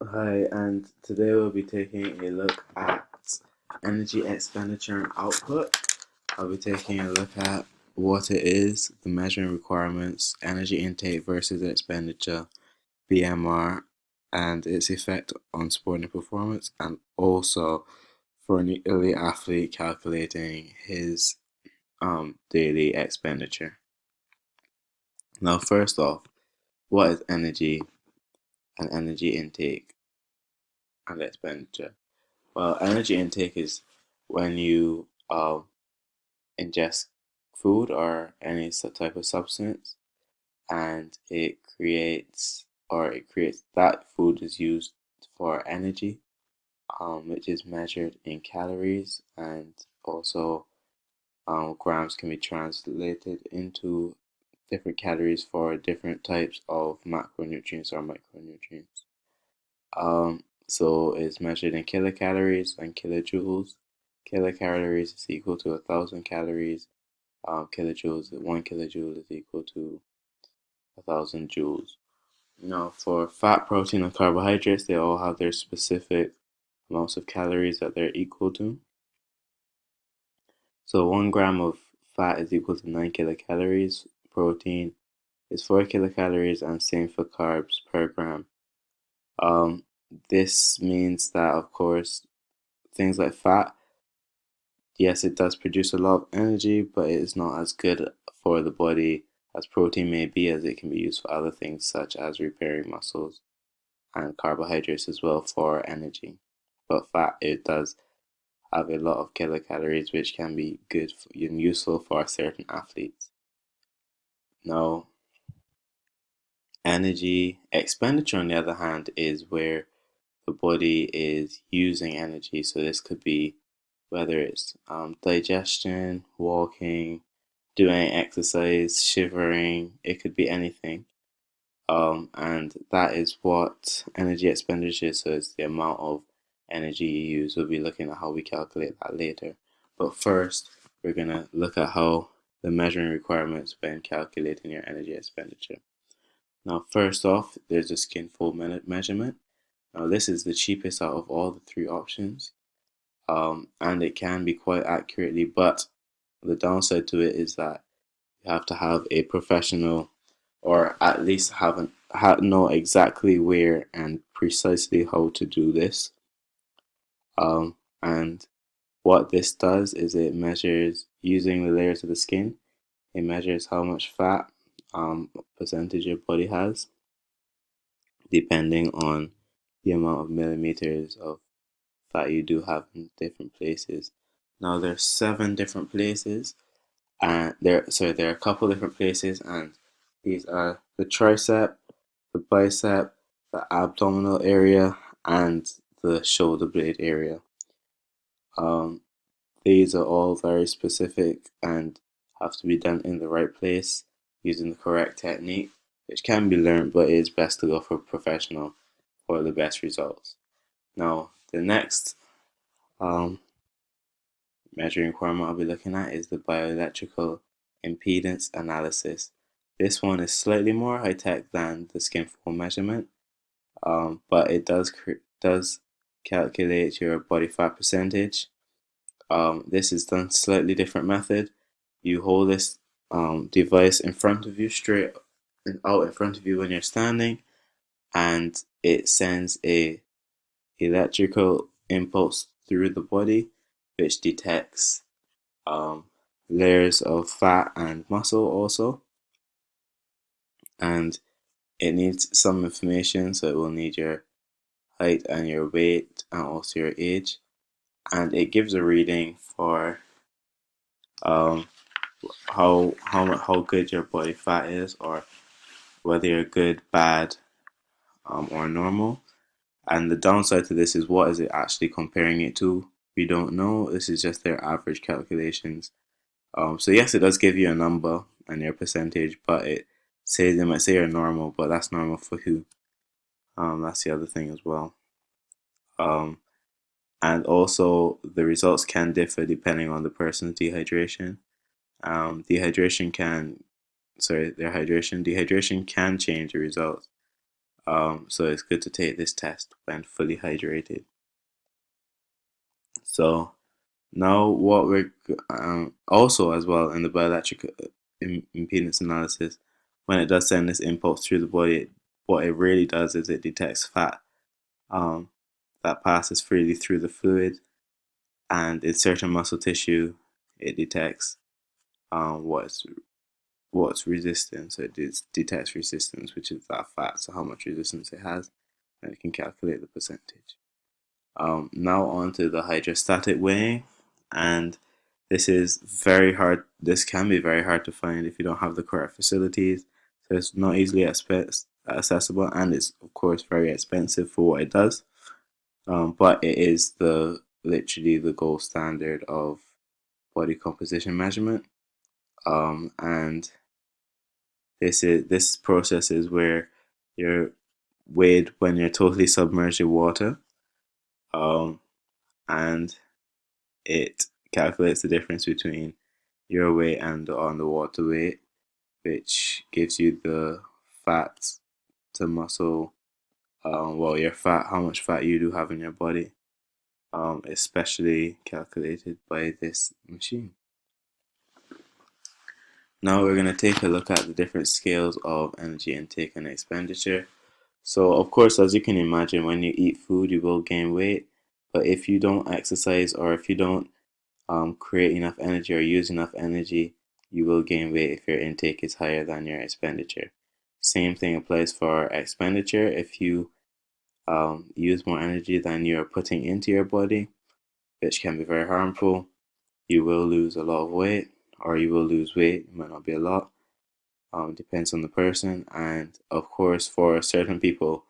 Hi, and today we'll be taking a look at energy expenditure and output. I'll be taking a look at what it is, the measuring requirements, energy intake versus expenditure, BMR, and its effect on sporting performance, and also for an elite athlete calculating his daily expenditure. Now, first off, what is energy and energy intake and expenditure? Well, energy intake is when you ingest food or any type of substance, and it creates that food is used for energy, which is measured in calories, and also grams can be translated into different calories for different types of macronutrients or micronutrients. So it's measured in kilocalories and kilojoules. Kilocalories is equal to 1,000 calories. Kilojoules, 1 kilojoule is equal to 1,000 joules. Now, for fat, protein, and carbohydrates, they all have their specific amounts of calories that they're equal to. So 1 gram of fat is equal to 9 kilocalories. Protein is 4 kilocalories, and same for carbs per gram. Um, this means that, of course, things like fat, yes, it does produce a lot of energy, but it is not as good for the body as protein may be, as it can be used for other things such as repairing muscles, and carbohydrates as well for energy. But fat, it does have a lot of kilocalories, which can be good and useful for certain athletes. Now, energy expenditure, on the other hand, is where the body is using energy. So this could be whether it's digestion, walking, doing exercise, shivering, it could be anything. And that is what energy expenditure is. So it's the amount of energy you use. We'll be looking at how we calculate that later. But first, we're going to look at how the measuring requirements when calculating your energy expenditure. Now, first off, there's a skin fold measurement. Now, this is the cheapest out of all the three options, and it can be quite accurately, but the downside to it is that you have to have a professional, or at least know exactly where and precisely how to do this. And what this does is it measures using the layers of the skin. It measures how much fat percentage your body has, depending on the amount of millimeters of fat you do have in different places. Now there's 7 different places, and there are a couple different places, and these are the tricep, the bicep, the abdominal area, and the shoulder blade area. Um, these are all very specific and have to be done in the right place using the correct technique, which can be learned, but it is best to go for a professional for the best results. Now, the next um, measuring requirement I'll be looking at is the bioelectrical impedance analysis. This one is slightly more high tech than the skin fold measurement, but it does calculate your body fat percentage. This is done slightly different method. You hold this device in front of you, straight out in front of you when you're standing, and it sends a electrical impulse through the body, which detects um, layers of fat and muscle also, and it needs some information, so it will need your height and your weight and also your age, and it gives a reading for um, how good your body fat is, or whether you're good, bad, or normal. And the downside to this is, what is it actually comparing it to? We don't know. This is just their average calculations. So yes, it does give you a number and your percentage, but it might say you're normal, but that's normal for who? That's the other thing as well. Um, and also the results can differ depending on the person's dehydration. Dehydration can, sorry, their hydration. Dehydration can change the results. So it's good to take this test when fully hydrated. So now what we're also as well in the bioelectric impedance analysis, when it does send this impulse through the body, what it really does is it detects fat um, that passes freely through the fluid, and in certain muscle tissue, it detects what's resistance. So it detects resistance, which is that fat, so how much resistance it has, and it can calculate the percentage. Now on to the hydrostatic weighing, and this is very hard. This can be very hard to find if you don't have the correct facilities. So it's not easily accessible, and it's of course very expensive for what it does. But it is literally the gold standard of body composition measurement. And this process is where you're weighed when you're totally submerged in water. Um, and it calculates the difference between your weight and the underwater weight, which gives you the fat to muscle, your fat, how much fat you do have in your body, especially calculated by this machine. Now we're going to take a look at the different scales of energy intake and expenditure. So, of course, as you can imagine, when you eat food, you will gain weight. But if you don't exercise or if you don't create enough energy or use enough energy, you will gain weight if your intake is higher than your expenditure. Same thing applies for expenditure. If you use more energy than you're putting into your body, which can be very harmful, you will lose a lot of weight, or you will lose weight. It might not be a lot. Depends on the person, and of course, for certain people,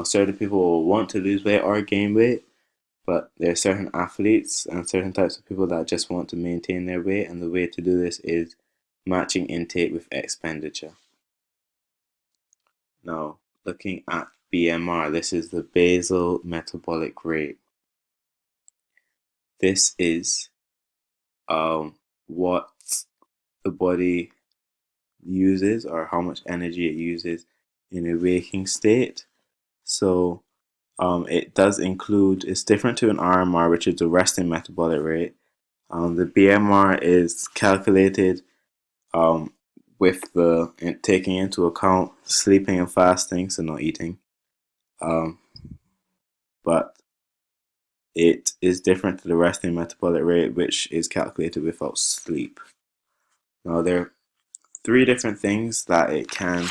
certain people will want to lose weight or gain weight, but there are certain athletes and certain types of people that just want to maintain their weight, and the way to do this is matching intake with expenditure. Now, looking at BMR, this is the basal metabolic rate. This is what the body uses, or how much energy it uses in a waking state. So it does include, it's different to an RMR, which is the resting metabolic rate. The BMR is calculated with taking into account sleeping and fasting, so not eating. But it is different to the resting metabolic rate, which is calculated without sleep. Now, there are three different things that it can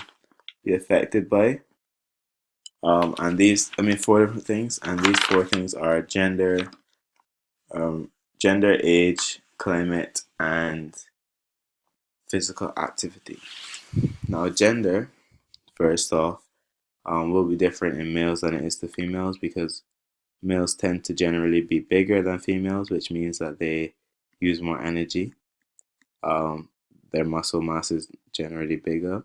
be affected by. Four different things, and these four things are gender, age, climate, and physical activity. Now, gender, first off, will be different in males than it is to females, because males tend to generally be bigger than females, which means that they use more energy. Their muscle mass is generally bigger,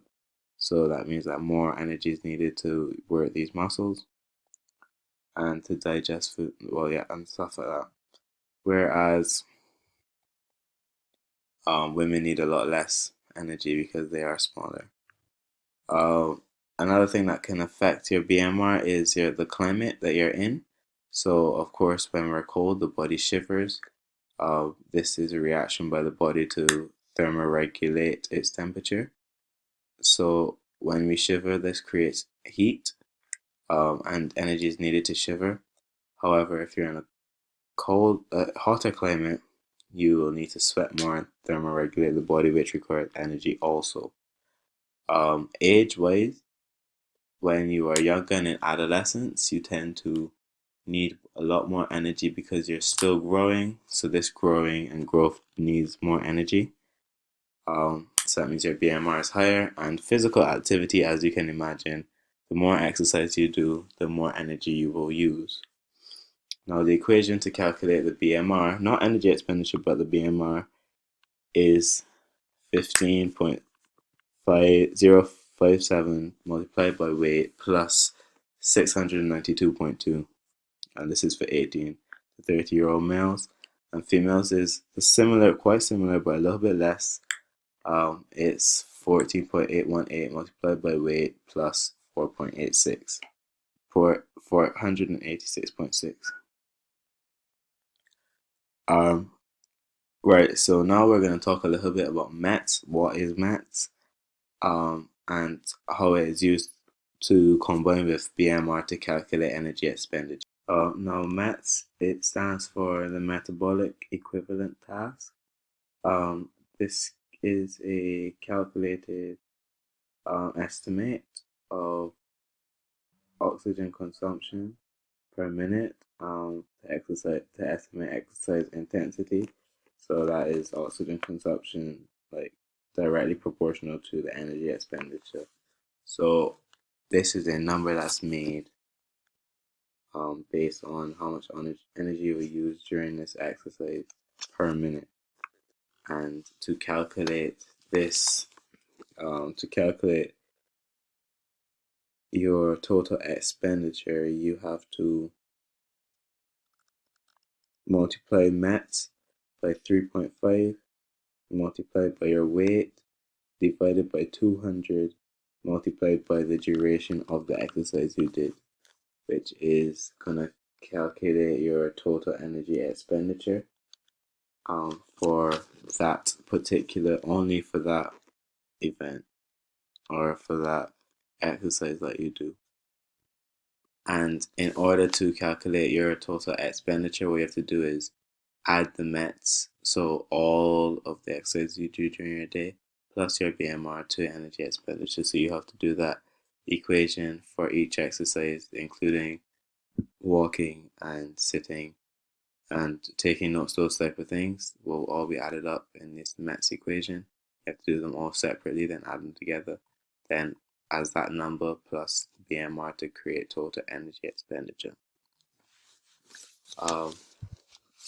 so that means that more energy is needed to work these muscles and to digest food, and stuff like that. Whereas women need a lot less energy because they are smaller. Uh, Another thing that can affect your BMR is the climate that you're in. So, of course, when we're cold, the body shivers. This is a reaction by the body to thermoregulate its temperature. So, when we shiver, this creates heat, and energy is needed to shiver. However, if you're in a hotter climate, you will need to sweat more and thermoregulate the body, which requires energy also. Age-wise, when you are younger and in adolescence, you tend to need a lot more energy because you're still growing. So this growing and growth needs more energy. So that means your BMR is higher. And physical activity, as you can imagine, the more exercise you do, the more energy you will use. Now, the equation to calculate the BMR, not energy expenditure, but the BMR, is 15.5057 multiplied by weight plus 692.2. And this is for 18 to 30-year-old males. And females is quite similar, but a little bit less. It's 14.818 multiplied by weight plus 4.86. 486.6. Right, so now we're going to talk a little bit about METs. What is METs? And how it is used to combine with BMR to calculate energy expenditure. Now, METs, it stands for the metabolic equivalent task. This is a calculated estimate of oxygen consumption per minute to estimate exercise intensity. So that is oxygen consumption, like directly proportional to the energy expenditure. So this is a number that's made based on how much energy we use during this exercise per minute. And to calculate this, to calculate your total expenditure, you have to multiply METs by 3.5, multiplied by your weight, divided by 200, multiplied by the duration of the exercise you did, which is going to calculate your total energy expenditure for that particular, only for that event or for that exercise that you do. And in order to calculate your total expenditure, what you have to do is add the METs, so all of the exercises you do during your day, plus your BMR to energy expenditure. So you have to do that equation for each exercise, including walking and sitting and taking notes. Those type of things will all be added up in this METs equation. You have to do them all separately, then add them together, then as that number plus BMR to create total energy expenditure.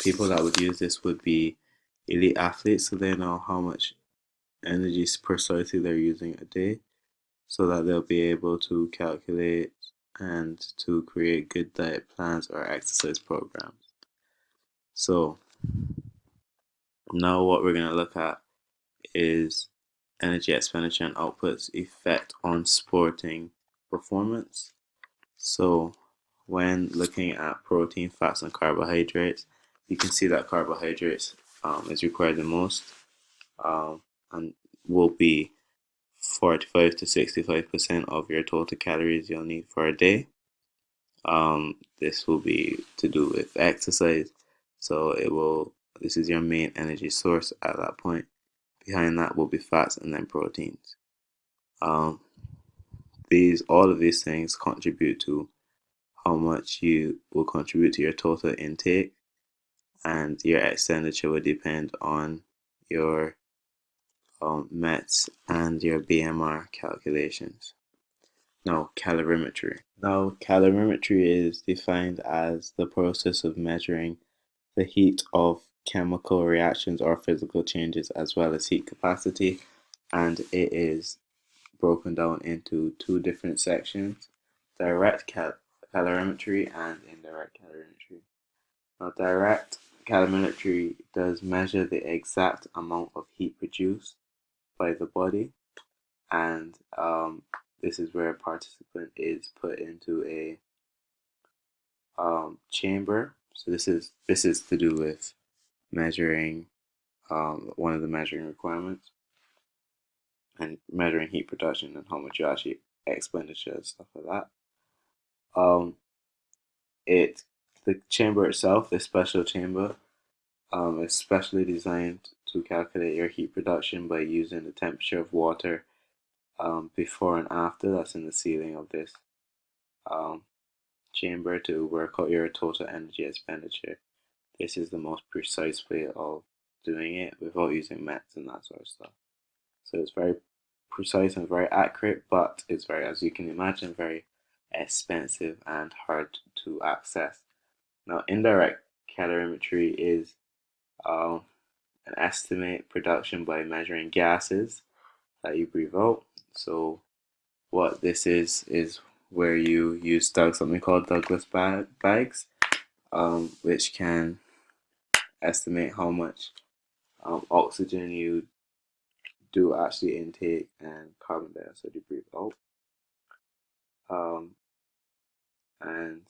People that would use this would be elite athletes, so they know how much energy precisely they're using a day, so that they'll be able to calculate and to create good diet plans or exercise programs. So now what we're going to look at is energy expenditure and output's effect on sporting performance. So when looking at protein, fats, and carbohydrates, you can see that carbohydrates is required the most and will be 45 to 65% of your total calories you'll need for a day. This will be to do with exercise, so this is your main energy source at that point. Behind that will be fats and then proteins. All of these things contribute to how much you will contribute to your total intake, and your expenditure will depend on your METs and your BMR calculations. Now, calorimetry. Now, calorimetry is defined as the process of measuring the heat of chemical reactions or physical changes, as well as heat capacity, and it is broken down into two different sections: direct calorimetry and indirect calorimetry. Now, direct calorimetry does measure the exact amount of heat produced by the body, and this is where a participant is put into a chamber. So this is to do with measuring one of the measuring requirements, and measuring heat production and how much you actually expenditure and stuff like that. The chamber itself, the special chamber, is specially designed to calculate your heat production by using the temperature of water before and after. That's in the ceiling of this chamber to work out your total energy expenditure. This is the most precise way of doing it without using METs and that sort of stuff. So it's very precise and very accurate, but it's very, as you can imagine, very expensive and hard to access. Now, indirect calorimetry is an estimate production by measuring gases that you breathe out. So what this is where you use something called Douglas bags, which can estimate how much oxygen you do actually intake and carbon dioxide you breathe out. um, and